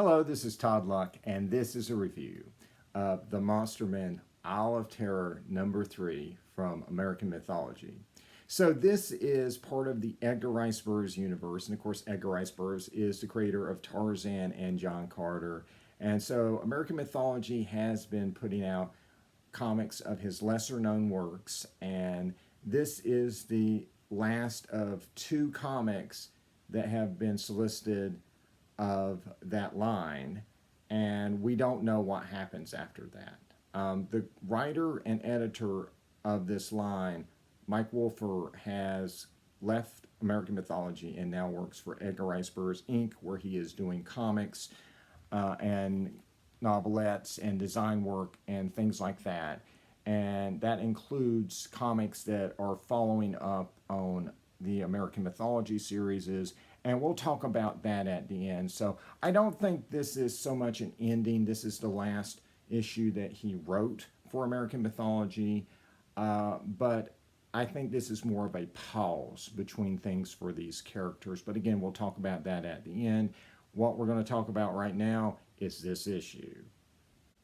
Hello, this is Todd Luck, and this is a review of The Monster Men Isle of Terror #3 from American Mythology. So this is part of the Edgar Rice Burroughs universe, and of course Edgar Rice Burroughs is the creator of Tarzan and John Carter. And so American Mythology has been putting out comics of his lesser known works, and this is the last of two comics that have been solicited of that line, and we don't know what happens after that. The writer and editor of this line, Mike Wolfer, has left American Mythology and now works for Edgar Rice Burroughs Inc., where he is doing comics and novelettes and design work and things like that. And that includes comics that are following up on the American Mythology series, and we'll talk about that at the end. So I don't think this is so much an ending. This is the last issue that he wrote for American Mythology, but I think this is more of a pause between things for these characters. But again, we'll talk about that at the end. What we're going to talk about right now is this issue.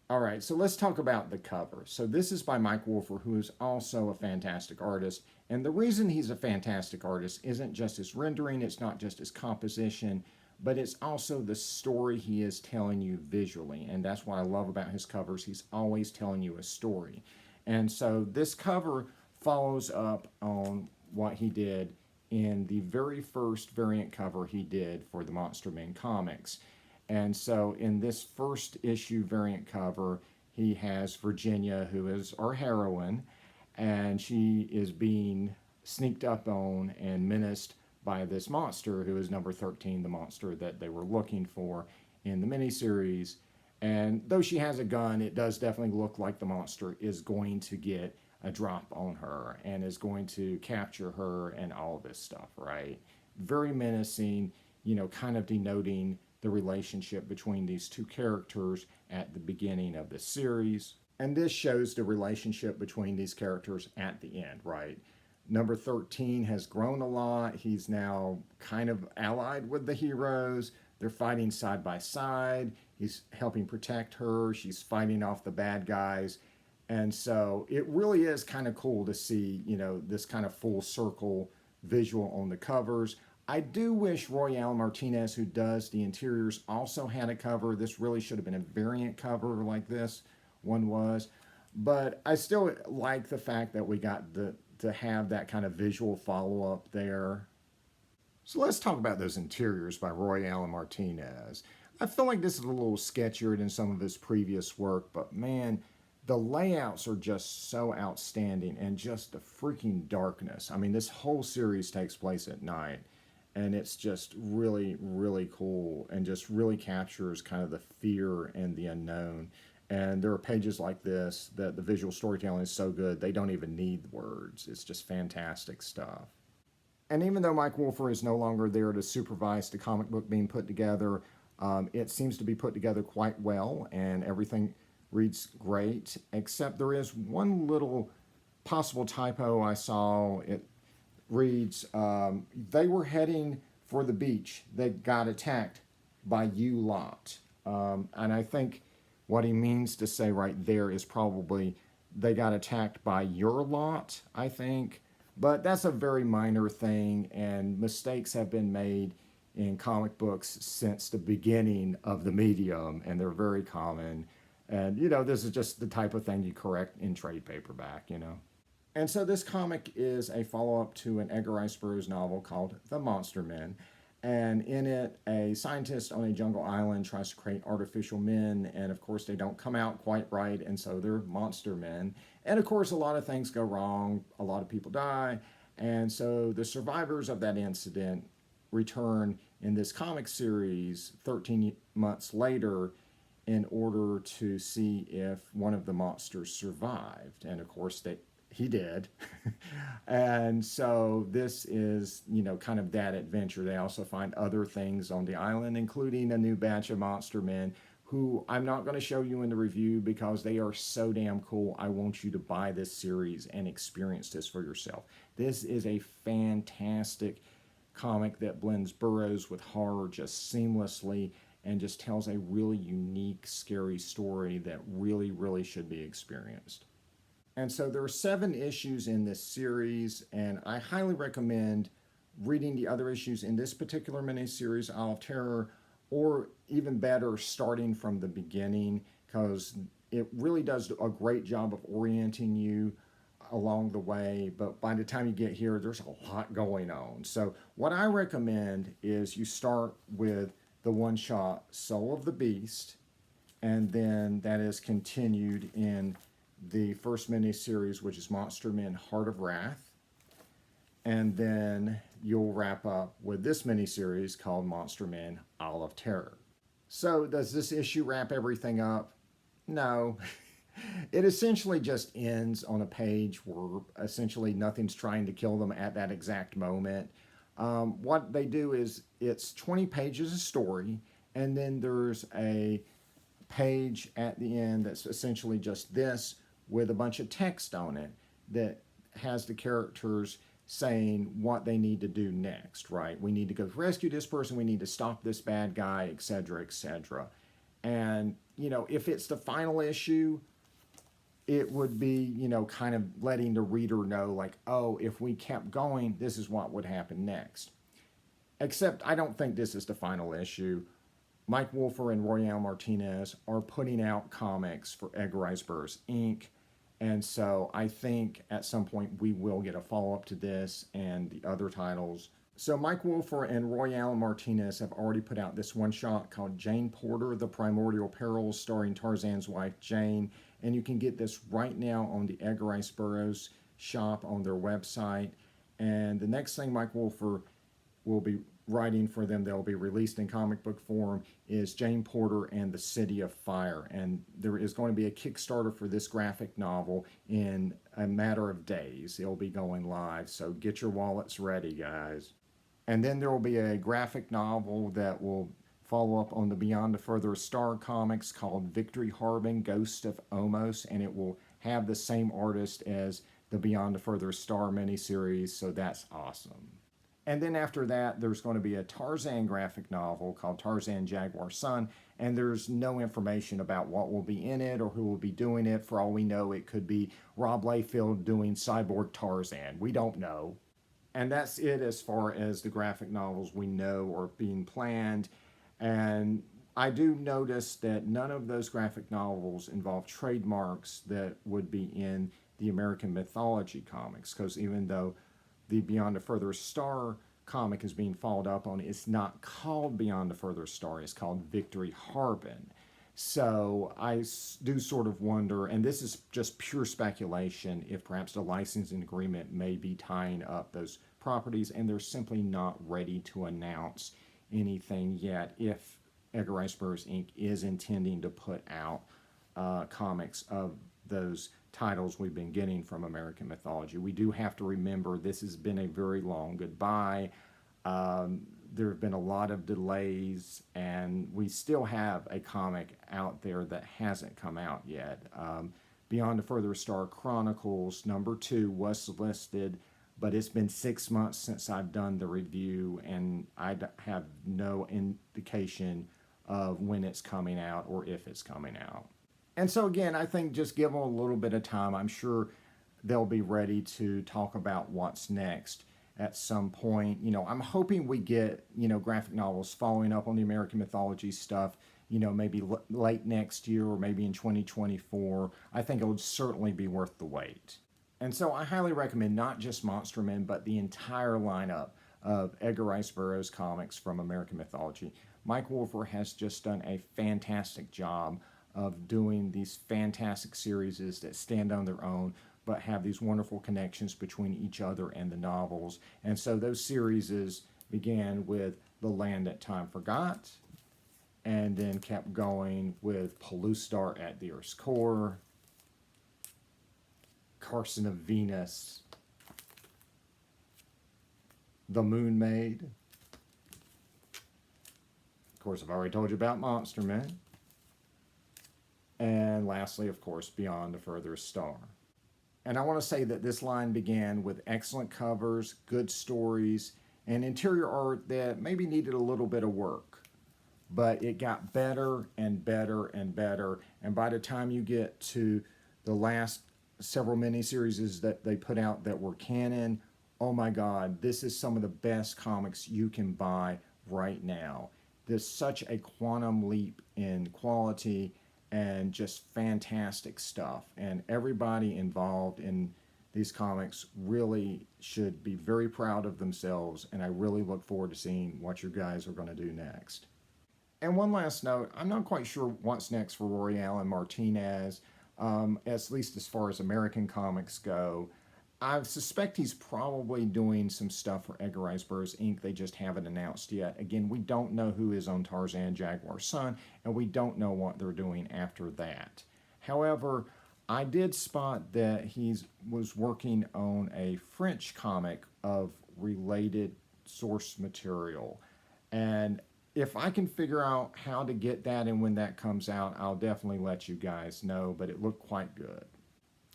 All right, so let's talk about the cover. So this is by Mike Wolfer, who is also a fantastic artist. And the reason he's a fantastic artist isn't just his rendering, it's not just his composition, but it's also the story he is telling you visually. And that's what I love about his covers. He's always telling you a story. And so this cover follows up on what he did in the very first variant cover he did for the Monster Men comics. And so in this first issue variant cover, he has Virginia, who is our heroine, and she is being sneaked up on and menaced by this monster, who is number 13, the monster that they were looking for in the miniseries. And though she has a gun, it does definitely look like the monster is going to get a drop on her and is going to capture her and all this stuff, right? Very menacing, kind of denoting the relationship between these two characters at the beginning of the series. And this shows the relationship between these characters at the end, right? Number 13 has grown a lot. He's now kind of allied with the heroes. They're fighting side by side. He's helping protect her. She's fighting off the bad guys. And so it really is kind of cool to see, this kind of full circle visual on the covers. I do wish Royale Martinez, who does the interiors, also had a cover. This really should have been a variant cover like this one was. But I still like the fact that we got to have that kind of visual follow-up there. So let's talk about those interiors by Royale Martinez. I feel like this is a little sketchier than some of his previous work, but man, the layouts are just so outstanding, and just the freaking darkness. I mean, this whole series takes place at night. And it's just really, really cool, and just really captures kind of the fear and the unknown. And there are pages like this that the visual storytelling is so good, they don't even need words. It's just fantastic stuff. And even though Mike Wolfer is no longer there to supervise the comic book being put together, it seems to be put together quite well, and everything reads great, except there is one little possible typo I saw. It reads, they were heading for the beach. They got attacked by you lot. And I think what he means to say right there is probably they got attacked by your lot, I think. But that's a very minor thing, and mistakes have been made in comic books since the beginning of the medium, and they're very common. And, this is just the type of thing you correct in trade paperback, And so this comic is a follow-up to an Edgar Rice Burroughs novel called The Monster Men. And in it, a scientist on a jungle island tries to create artificial men, and of course they don't come out quite right, and so they're monster men. And of course a lot of things go wrong, a lot of people die, and so the survivors of that incident return in this comic series 13 months later in order to see if one of the monsters survived. And of course he did. And so this is, kind of that adventure. They also find other things on the island, including a new batch of monster men who I'm not going to show you in the review because they are so damn cool. I want you to buy this series and experience this for yourself. This is a fantastic comic that blends Burroughs with horror just seamlessly, and just tells a really unique, scary story that really, really should be experienced. And so there are 7 issues in this series, and I highly recommend reading the other issues in this particular miniseries, Isle of Terror, or even better, starting from the beginning, because it really does a great job of orienting you along the way. But by the time you get here, there's a lot going on. So what I recommend is you start with the one-shot Soul of the Beast, and then that is continued in the first miniseries, which is Monster Men Heart of Wrath. And then you'll wrap up with this miniseries called Monster Men Isle of Terror. So does this issue wrap everything up? No. It essentially just ends on a page where essentially nothing's trying to kill them at that exact moment. What they do is it's 20 pages of story, and then there's a page at the end that's essentially just this with a bunch of text on it that has the characters saying what they need to do next, right? We need to go rescue this person, we need to stop this bad guy, etc., etc. And, you know, if it's the final issue, it would be, you know, kind of letting the reader know, like, oh, if we kept going, this is what would happen next. Except I don't think this is the final issue. Mike Wolfer and Royale Martinez are putting out comics for Edgar Rice Burroughs Inc., and so I think at some point we will get a follow-up to this and the other titles. So Mike Wolfer and Royale Martinez have already put out this one-shot called Jane Porter, The Primordial Perils, starring Tarzan's wife, Jane. And you can get this right now on the Edgar Rice Burroughs shop on their website. And the next thing Mike Wolfer will be writing for them, they'll be released in comic book form, is Jane Porter and the City of Fire. And there is going to be a Kickstarter for this graphic novel in a matter of days. It'll be going live, so get your wallets ready, guys. And then there will be a graphic novel that will follow up on the Beyond the Furthest Star comics called Victory Harbin, Ghost of Omos, and it will have the same artist as the Beyond the Furthest Star miniseries, so that's awesome. And then after that, there's going to be a Tarzan graphic novel called Tarzan Jaguar Sun, and there's no information about what will be in it or who will be doing it. For all we know, it could be Rob Liefeld doing Cyborg Tarzan. We don't know. And that's it as far as the graphic novels we know are being planned. And I do notice that none of those graphic novels involve trademarks that would be in the American Mythology comics, because even though the Beyond the Furthest Star comic is being followed up on, it's not called Beyond the Furthest Star, it's called Victory Harbin. So I do sort of wonder, and this is just pure speculation, if perhaps the licensing agreement may be tying up those properties and they're simply not ready to announce anything yet if Edgar Rice Burroughs Inc. is intending to put out comics of those titles we've been getting from American Mythology. We do have to remember this has been a very long goodbye. There have been a lot of delays, and we still have a comic out there that hasn't come out yet. Beyond the Furthest Star Chronicles #2 was listed, but it's been 6 months since I've done the review, and I have no indication of when it's coming out or if it's coming out. And so again, I think just give them a little bit of time. I'm sure they'll be ready to talk about what's next at some point. You know, I'm hoping we get, you know, graphic novels following up on the American Mythology stuff, you know, maybe late next year or maybe in 2024. I think it would certainly be worth the wait. And so I highly recommend not just Monster Men, but the entire lineup of Edgar Rice Burroughs comics from American Mythology. Mike Wolfer has just done a fantastic job of doing these fantastic series that stand on their own, but have these wonderful connections between each other and the novels. And so those series began with The Land That Time Forgot, and then kept going with Pellucidar at the Earth's Core, Carson of Venus, The Moon Maid. Of course, I've already told you about Monster Men. And lastly, of course, Beyond the Furthest Star. And I want to say that this line began with excellent covers, good stories, and interior art that maybe needed a little bit of work. but it got better and better and better. And by the time you get to the last several miniseries that they put out that were canon, oh my God, this is some of the best comics you can buy right now. There's such a quantum leap in quality and just fantastic stuff. And everybody involved in these comics really should be very proud of themselves. And I really look forward to seeing what you guys are going to do next. And one last note, I'm not quite sure what's next for Rory Allen Martinez, at least as far as American comics go. I suspect he's probably doing some stuff for Edgar Rice Burroughs Inc. They just haven't announced yet. Again, we don't know who is on Tarzan Jaguar's Son, and we don't know what they're doing after that. However, I did spot that he was working on a French comic of related source material. And if I can figure out how to get that and when that comes out, I'll definitely let you guys know, but it looked quite good.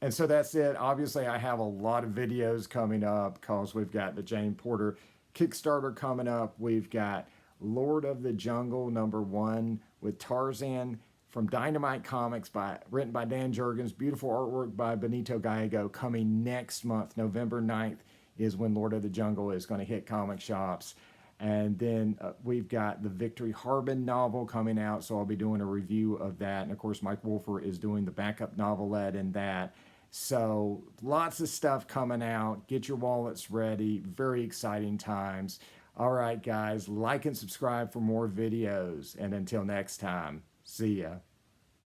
And so that's it. Obviously, I have a lot of videos coming up because we've got the Jane Porter Kickstarter coming up. We've got Lord of the Jungle #1 with Tarzan from Dynamite Comics, written by Dan Jurgens, beautiful artwork by Benito Gallego, coming next month. November 9th is when Lord of the Jungle is going to hit comic shops. And then we've got the Victory Harbin novel coming out, so I'll be doing a review of that. And of course, Mike Wolfer is doing the backup novelette in that. So lots of stuff coming out. Get your wallets ready. Very exciting times. All right, guys, like and subscribe for more videos. And until next time, see ya.